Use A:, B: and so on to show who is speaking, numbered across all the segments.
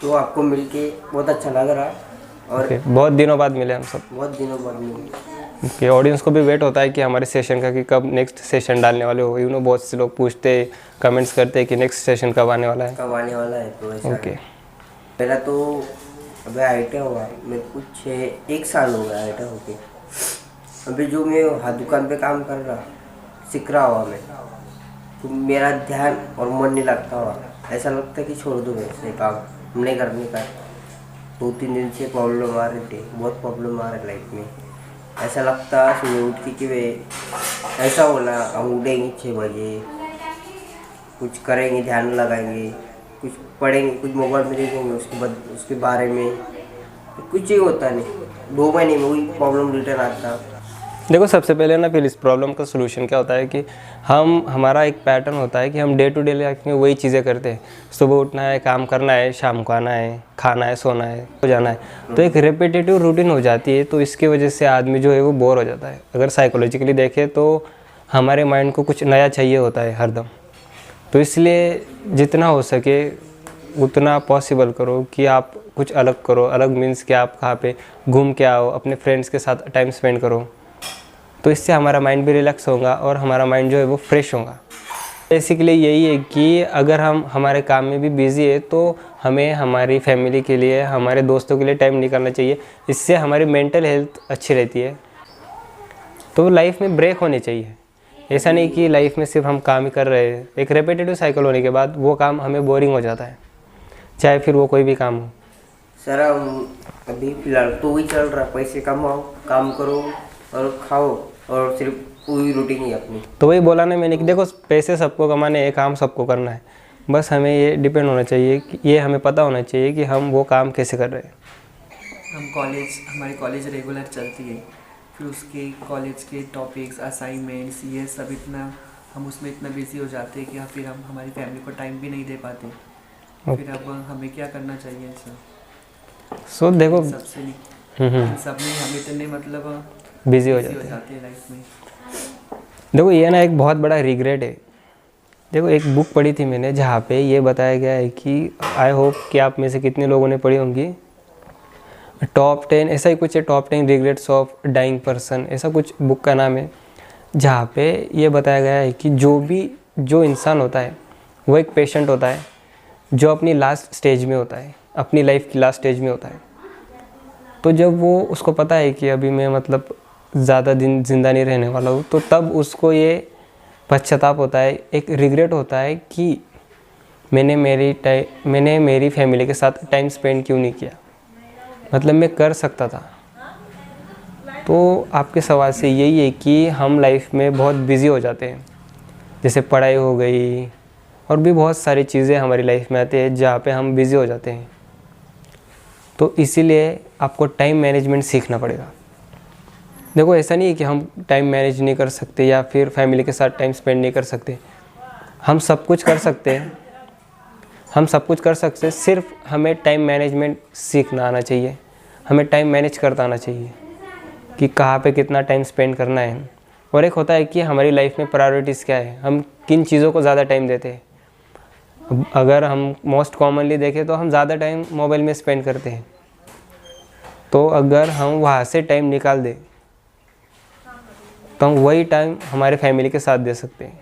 A: तो आपको मिलके बहुत अच्छा लग रहा। और
B: बहुत दिनों बाद मिले हम सब।
A: बहुत दिनों बाद मिले।
B: कि ऑडियंस को भी वेट होता है कि हमारे सेशन का कि कब नेक्स्ट सेशन डालने वाले हो। बहुत से लोग पूछते कमेंट्स करते हैं कि नेक्स्ट सेशन कब आने वाला है।
A: कब आने वाला है, तो ऐसा
B: ओके।
A: है। पहला तो अभी आईटी हुआ मेरे को 1 साल हो गया आईटी होके। अभी जो मैं हाथ दुकान पे काम कर रहा, सीख रहा हुआ मैं, तो मेरा ध्यान और मन नहीं लगता हुआ। ऐसा लगता है कि छोड़ दो वैसे काम नहीं करने का। 2-3 दिन से प्रॉब्लम आ रही थी, बहुत प्रॉब्लम आ रही लाइफ में। ऐसा लगता सुबह उठ के कि वे ऐसा बोला हम उठेंगे 6 बजे, कुछ करेंगे, ध्यान लगाएंगे, कुछ पढ़ेंगे, कुछ मोबाइल में देखेंगे, उसके बाद उसके बारे में तो कुछ ही होता नहीं। 2 महीने में वही प्रॉब्लम रिटर्न आता।
B: देखो सबसे पहले ना फिर इस प्रॉब्लम का सोल्यूशन क्या होता है कि हमारा एक पैटर्न होता है कि हम डे टू डे लाइफ में वही चीज़ें करते हैं। सुबह उठना है, काम करना है, शाम को आना है, खाना है, सोना है, हो जाना है। तो एक रिपीटेटिव रूटीन हो जाती है। तो इसकी वजह से आदमी जो है वो बोर हो जाता है। अगर साइकोलॉजिकली देखें तो हमारे माइंड को कुछ नया चाहिए होता है हरदम। तो इसलिए जितना हो सके उतना पॉसिबल करो कि आप कुछ अलग करो। अलग मीन्स कि आप कहाँ पे घूम के आओ, अपने फ्रेंड्स के साथ टाइम स्पेंड करो। तो इससे हमारा माइंड भी रिलैक्स होगा और हमारा माइंड जो है वो फ्रेश होगा। बेसिकली यही है कि अगर हम हमारे काम में भी बिज़ी है तो हमें हमारी फैमिली के लिए, हमारे दोस्तों के लिए टाइम निकालना चाहिए। इससे हमारी मेंटल हेल्थ अच्छी रहती है। तो लाइफ में ब्रेक होने चाहिए। ऐसा नहीं कि लाइफ में सिर्फ हम काम ही कर रहे हैं। एक रेपिटेटिव साइकिल होने के बाद वो काम हमें बोरिंग हो जाता है, चाहे फिर वो कोई भी काम हो।
A: सर अभी फिलहाल तो वही चल रहा, पैसे कमाओ, काम करो और खाओ, और सिर्फ वही रूटीन ही अपनी।
B: तो वही बोला ना मैंने कि देखो पैसे सबको कमाने हैं, काम सबको करना है। बस हमें ये डिपेंड होना चाहिए कि ये हमें पता होना चाहिए कि हम वो काम कैसे कर रहे हैं।
C: हमारी कॉलेज रेगुलर चलती है, फिर उसके कॉलेज के टॉपिक्स, असाइनमेंट्स, ये सब इतना हम उसमें इतना बिजी हो जाते हैं कि फिर हम हमारी फैमिली को टाइम भी नहीं दे पाते। फिर अब हमें क्या करना चाहिए सर?
B: देखो
C: सबसे नहीं सब में हम इतने मतलब
B: बिजी हो जाते हैं लाइफ में। देखो ये ना एक बहुत बड़ा रिग्रेट है। देखो एक बुक पढ़ी थी मैंने जहाँ पे ये बताया गया है कि आई होप कि आप में से कितने लोगों ने पढ़ी होंगी, टॉप 10 ऐसा ही कुछ है, top 10 regrets of dying person, ऐसा कुछ बुक का नाम है। जहाँ पे ये बताया गया है कि जो इंसान होता है वो एक पेशेंट होता है जो अपनी लास्ट स्टेज में होता है, अपनी लाइफ की लास्ट स्टेज में होता है। तो जब वो उसको पता है कि अभी मैं मतलब ज़्यादा दिन ज़िंदा नहीं रहने वाला हूँ, तो तब उसको ये पश्चाताप होता है, एक रिग्रेट होता है कि मैंने मेरी फैमिली के साथ टाइम स्पेंड क्यों नहीं किया, मतलब मैं कर सकता था। तो आपके सवाल से यही है कि हम लाइफ में बहुत बिज़ी हो जाते हैं, जैसे पढ़ाई हो गई और भी बहुत सारी चीज़ें हमारी लाइफ में आती है जहाँ पे हम बिज़ी हो जाते हैं। तो इसीलिए आपको टाइम मैनेजमेंट सीखना पड़ेगा। देखो ऐसा नहीं है कि हम टाइम मैनेज नहीं कर सकते या फिर फैमिली के साथ टाइम स्पेंड नहीं कर सकते। हम सब कुछ कर सकते हैं, सिर्फ हमें टाइम मैनेजमेंट सीखना आना चाहिए। हमें टाइम मैनेज करता आना चाहिए कि कहाँ पे कितना टाइम स्पेंड करना है। और एक होता है कि हमारी लाइफ में प्रायोरिटीज़ क्या है, हम किन चीज़ों को ज़्यादा टाइम देते हैं। अगर हम मोस्ट कॉमनली देखें तो हम ज़्यादा टाइम मोबाइल में स्पेंड करते हैं। तो अगर हम वहाँ से टाइम निकाल दें तो हम वही टाइम हमारे फैमिली के साथ दे सकते हैं।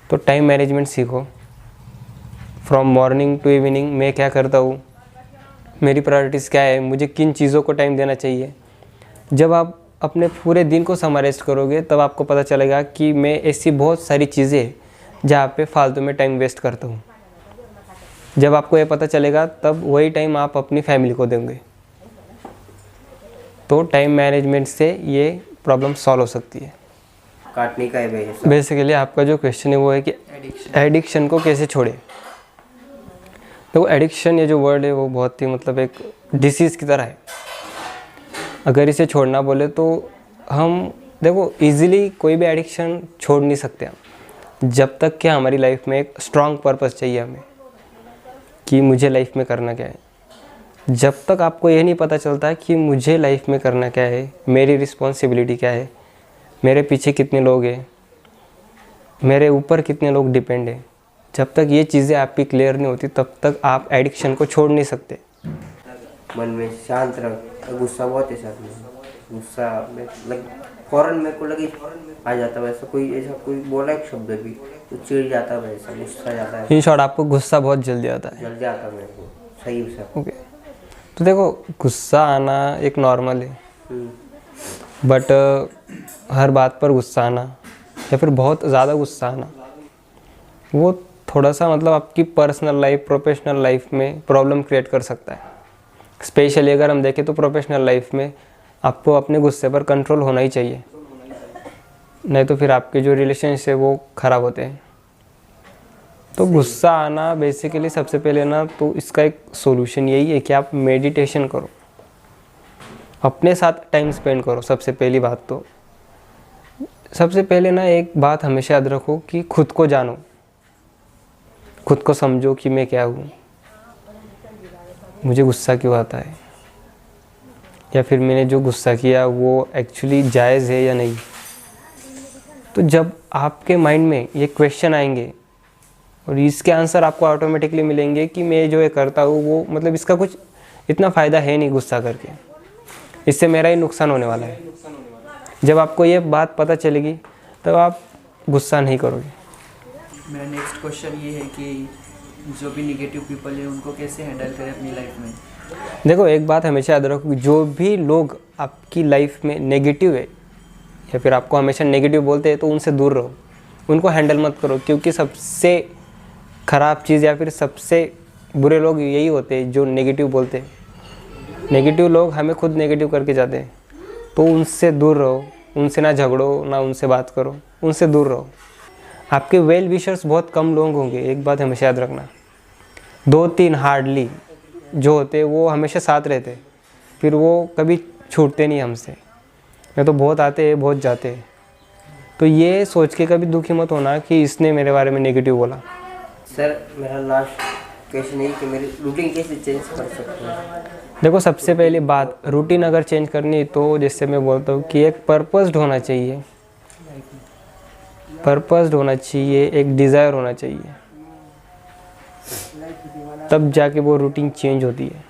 B: तो टाइम मैनेजमेंट सीखो। फ्रॉम मॉर्निंग टू इवनिंग मैं क्या करता हूँ, मेरी प्रायोरिटीज़ क्या है, मुझे किन चीज़ों को टाइम देना चाहिए। जब आप अपने पूरे दिन को समराइज करोगे तब आपको पता चलेगा कि मैं ऐसी बहुत सारी चीज़ें जहाँ पे फालतू में टाइम वेस्ट करता हूँ। जब आपको ये पता चलेगा तब वही टाइम आप अपनी फैमिली को देंगे। तो टाइम मैनेजमेंट से ये प्रॉब्लम सॉल्व हो सकती है।
A: काटने का है
B: बेसिकली आपका जो क्वेश्चन है वो है कि एडिक्शन को कैसे छोड़े। तो एडिक्शन ये जो वर्ड है वो बहुत ही मतलब एक डिसीज़ की तरह है। अगर इसे छोड़ना बोले तो हम देखो इजीली कोई भी एडिक्शन छोड़ नहीं सकते हम, जब तक कि हमारी लाइफ में एक स्ट्रॉन्ग पर्पस चाहिए हमें कि मुझे लाइफ में करना क्या है। जब तक आपको ये नहीं पता चलता कि मुझे लाइफ में करना क्या है, मेरी रिस्पॉन्सिबिलिटी क्या है, मेरे पीछे कितने लोग हैं, मेरे ऊपर कितने लोग डिपेंड हैं, जब तक ये चीज़ें आपकी क्लियर नहीं होती तब तक आप एडिक्शन को छोड़ नहीं सकते।
A: मन में शांत रख। गुस्सा बहुत है सर में, गुस्सा में फौरन मेरे को लगे आ जाता है, ऐसा कोई बोला एक शब्द भी तो चिढ़ जाता है, वैसा गुस्सा जाता है,
B: इन शॉर्ट आपको गुस्सा बहुत जल्दी आता है।
A: जल्दी आता है मेरे को। सही है सर।
B: ओके, तो देखो गुस्सा आना एक नॉर्मल है, बट हर बात पर गुस्सा आना या फिर बहुत ज़्यादा गुस्सा आना वो थोड़ा सा मतलब आपकी पर्सनल लाइफ प्रोफेशनल लाइफ में प्रॉब्लम क्रिएट कर सकता है। स्पेशली अगर हम देखें तो प्रोफेशनल लाइफ में आपको अपने गुस्से पर कंट्रोल होना ही चाहिए, नहीं तो फिर आपके जो रिलेशनशिप है वो ख़राब होते हैं। तो गुस्सा आना बेसिकली सबसे पहले ना तो इसका एक सॉल्यूशन यही है कि आप मेडिटेशन करो, अपने साथ टाइम स्पेंड करो। सबसे पहली बात तो सबसे पहले ना एक बात हमेशा याद रखो कि खुद को जानो, खुद को समझो कि मैं क्या हूँ, मुझे गुस्सा क्यों आता है, या फिर मैंने जो गुस्सा किया वो एक्चुअली जायज़ है या नहीं। तो जब आपके माइंड में ये क्वेश्चन आएंगे और इसके आंसर आपको ऑटोमेटिकली मिलेंगे कि मैं जो ये करता हूँ वो मतलब इसका कुछ इतना फ़ायदा है नहीं, गुस्सा करके इससे मेरा ही नुकसान होने वाला है। जब आपको ये बात पता चलेगी तब आप गुस्सा नहीं करोगे।
C: मेरा नेक्स्ट क्वेश्चन ये है कि जो भी निगेटिव पीपल है उनको कैसे हैंडल करें अपनी लाइफ में।
B: देखो एक बात हमेशा याद रखो, जो भी लोग आपकी लाइफ में नेगेटिव है या फिर आपको हमेशा नेगेटिव बोलते हैं तो उनसे दूर रहो, उनको हैंडल मत करो, क्योंकि सबसे ख़राब चीज़ या फिर सबसे बुरे लोग यही होते हैं जो नेगेटिव बोलते हैं। नेगेटिव लोग हमें खुद नेगेटिव करके जाते हैं, तो उनसे दूर रहो, उनसे ना झगड़ो ना उनसे बात करो, उनसे दूर रहो। आपके वेल विशर्स बहुत कम लोग होंगे, एक बात हमेशा याद रखना, 2-3 हार्डली जो होते वो हमेशा साथ रहते, फिर वो कभी छूटते नहीं हमसे, नहीं तो बहुत आते हैं बहुत जाते हैं। तो ये सोच के कभी दुखी मत होना कि इसने मेरे बारे में नेगेटिव बोला।
A: सर मेरा लास्ट क्वेश्चन है कि मेरी रूटीन कैसे चेंज कर सकते हैं।
B: देखो सबसे पहली बात, रूटीन अगर चेंज करनी तो जैसे मैं बोलता हूँ कि एक पर्पस्ड होना चाहिए, पर्पस्ड होना चाहिए, एक डिज़ायर होना चाहिए, तब जाके वो रूटीन चेंज होती है।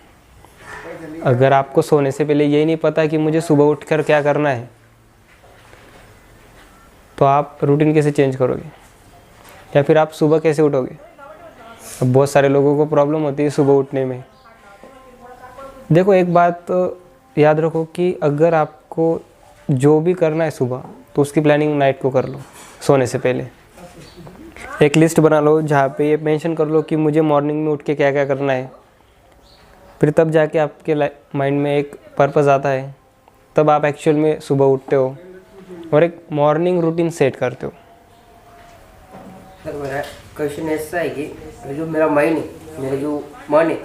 B: अगर आपको सोने से पहले यही नहीं पता कि मुझे सुबह उठकर क्या करना है तो आप रूटीन कैसे चेंज करोगे, या फिर आप सुबह कैसे उठोगे। अब बहुत सारे लोगों को प्रॉब्लम होती है सुबह उठने में। देखो एक बात तो याद रखो कि अगर आपको जो भी करना है सुबह तो उसकी प्लानिंग नाइट को कर लो, सोने से पहले एक लिस्ट बना लो जहाँ पे ये मेंशन कर लो कि मुझे मॉर्निंग में उठ के क्या क्या करना है। फिर तब जाके आपके माइंड में एक पर्पस आता है, तब आप एक्चुअल में सुबह उठते हो और एक मॉर्निंग रूटीन सेट करते हो।
A: सर मेरा क्वेश्चन ऐसा है कि जो मेरा माइंड है, मेरा जो मन है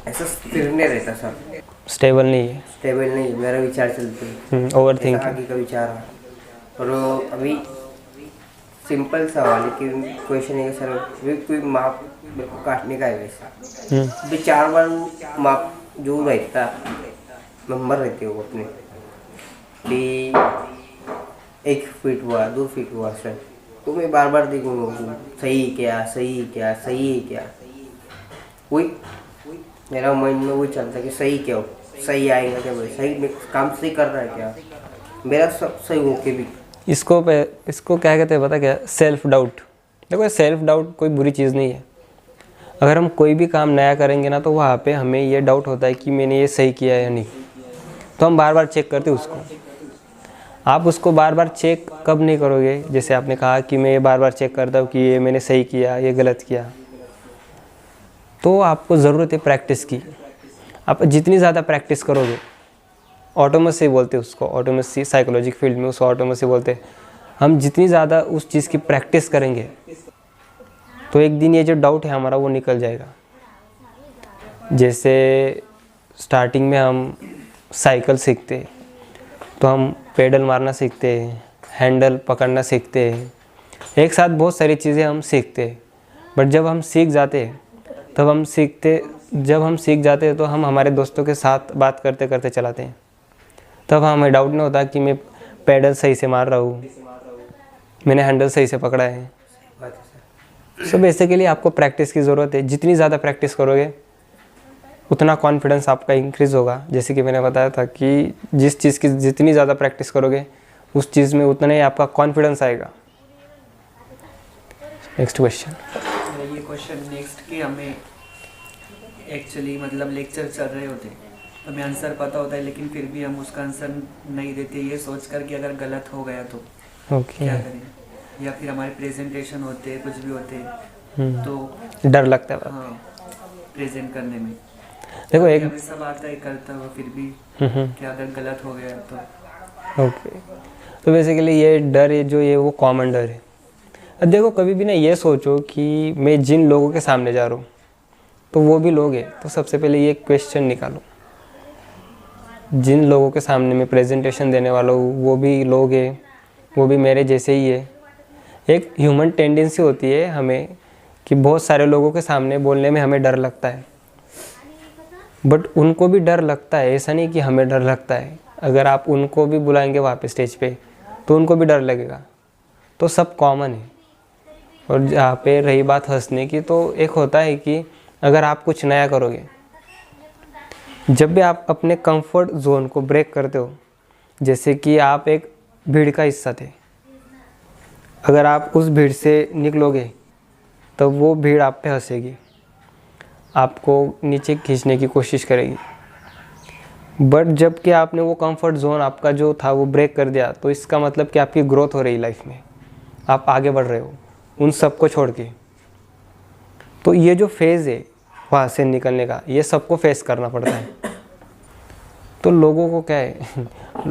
A: ऐसा स्थिर नहीं रहता सर,
B: स्टेबल नहीं है,
A: स्टेबल नहीं है, मेरा विचार चलते हैं,
B: ओवर
A: ऐसा
B: थिंकिंग।
A: आगे का विचार है। और अभी सिंपल सवाल है कि क्वेश्चन है कि सर अभी कोई माप मेरे को काटने का है वैसा, अभी 4 बार माप जो रहता नंबर रहते हो अपने भी 1 फीट हुआ 2 फीट हुआ सर, तो मैं बार बार देखूँगा सही क्या सही क्या सही क्या, वही मेरा माइंड में वही चलता है कि सही क्या हो, सही आएगा क्या, भाई सही में काम सही कर रहा है क्या, मेरा सब सही हो के भी।
B: इसको क्या कहते हैं पता क्या, सेल्फ डाउट। देखो सेल्फ डाउट कोई बुरी चीज़ नहीं है। अगर हम कोई भी काम नया करेंगे ना तो वहाँ पे हमें ये डाउट होता है कि मैंने ये सही किया या नहीं, तो हम बार बार चेक करते हैं उसको। आप उसको बार बार चेक कब नहीं करोगे, जैसे आपने कहा कि मैं ये बार बार चेक करता हूँ कि ये मैंने सही किया ये गलत किया, तो आपको ज़रूरत है प्रैक्टिस की। आप जितनी ज़्यादा प्रैक्टिस करोगे, ऑटोमेसी बोलते हैं उसको, ऑटोमेसी साइकोलॉजिक फील्ड में उसको ऑटोमेसी बोलते हैं। हम जितनी ज़्यादा उस चीज़ की प्रैक्टिस करेंगे तो एक दिन ये जो डाउट है हमारा वो निकल जाएगा। जैसे स्टार्टिंग में हम साइकिल सीखते हैं तो हम पेडल मारना सीखते हैं, हैंडल पकड़ना सीखते हैं, एक साथ बहुत सारी चीज़ें हम सीखते हैं। बट जब हम सीख जाते हैं तो हम हमारे दोस्तों के साथ बात करते करते चलाते हैं, तब हमें डाउट नहीं होता कि मैं पेडल सही से मार रहा हूँ, मैंने हैंडल सही से पकड़ा है।
A: बात है
B: सो बेसिकली आपको प्रैक्टिस की ज़रूरत है। जितनी ज़्यादा प्रैक्टिस करोगे उतना कॉन्फिडेंस आपका इंक्रीज़ होगा। जैसे कि मैंने बताया था कि जिस चीज़ की जितनी ज़्यादा प्रैक्टिस करोगे उस चीज़ में उतना ही आपका कॉन्फिडेंस आएगा। Next question.
C: ये क्वेश्चन नेक्स्ट कि हमें एक्चुअली मतलब लेक्चर चल रहे होते तो हमें आंसर पता होता है, लेकिन फिर भी हम उसका आंसर नहीं देते, ये सोच कर कि अगर गलत हो गया तो क्या करें, या फिर हमारे प्रेजेंटेशन होते कुछ भी होते तो
B: डर लगता है।
C: हाँ, प्रेजेंट करने में
B: देखो एक
C: हमें सब आता है करता हुआ, फिर भी क्या अगर गलत हो गया तो।
B: ओके, तो बेसिकली ये डर है जो ये वो कॉमन डर है। अब देखो कभी भी ना ये सोचो कि मैं जिन लोगों के सामने जा रहा हूँ तो वो भी लोग हैं, तो सबसे पहले ये क्वेश्चन निकालो, जिन लोगों के सामने मैं प्रेजेंटेशन देने वाला हूँ वो भी लोग हैं, वो भी मेरे जैसे ही है। एक ह्यूमन टेंडेंसी होती है हमें कि बहुत सारे लोगों के सामने बोलने में हमें डर लगता है, बट उनको भी डर लगता है, ऐसा नहीं कि हमें डर लगता है। अगर आप उनको भी बुलाएंगे वहाँ पे स्टेज पे तो उनको भी डर लगेगा, तो सब कॉमन है। और जहाँ पे रही बात हंसने की, तो एक होता है कि अगर आप कुछ नया करोगे, जब भी आप अपने कंफर्ट जोन को ब्रेक करते हो, जैसे कि आप एक भीड़ का हिस्सा थे, अगर आप उस भीड़ से निकलोगे तो वो भीड़ आप पे हंसेगी, आपको नीचे खींचने की कोशिश करेगी। बट जब कि आपने वो कंफर्ट जोन आपका जो था वो ब्रेक कर दिया, तो इसका मतलब कि आपकी ग्रोथ हो रही लाइफ में, आप आगे बढ़ रहे हो उन सब को छोड़ के। तो ये जो फेज़ है वहाँ से निकलने का, ये सबको फेस करना पड़ता है। तो लोगों को क्या है,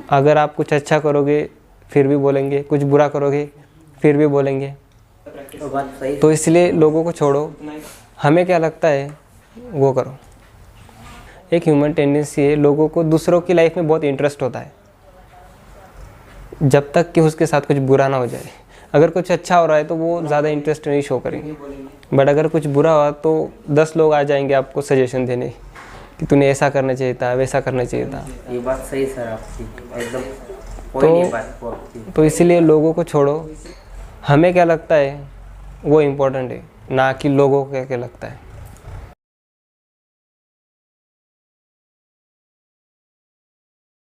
B: अगर आप कुछ अच्छा करोगे फिर भी बोलेंगे, कुछ बुरा करोगे फिर भी बोलेंगे, तो इसलिए लोगों को छोड़ो, हमें क्या लगता है वो करो। एक ह्यूमन टेंडेंसी है, लोगों को दूसरों की लाइफ में बहुत इंटरेस्ट होता है जब तक कि उसके साथ कुछ बुरा ना हो जाए। अगर कुछ अच्छा हो रहा है तो वो ज़्यादा इंटरेस्ट नहीं शो करेंगे, बट अगर कुछ बुरा हुआ तो 10 लोग आ जाएंगे आपको सजेशन देने कि तूने ऐसा करना चाहिए था, वैसा करना चाहिए था।
A: ये बात सही सर आपकी, एकदम कोई नहीं बात को आपकी।
B: तो इसीलिए लोगों को छोड़ो, हमें क्या लगता है वो इम्पोर्टेंट है, ना कि लोगों को क्या लगता है।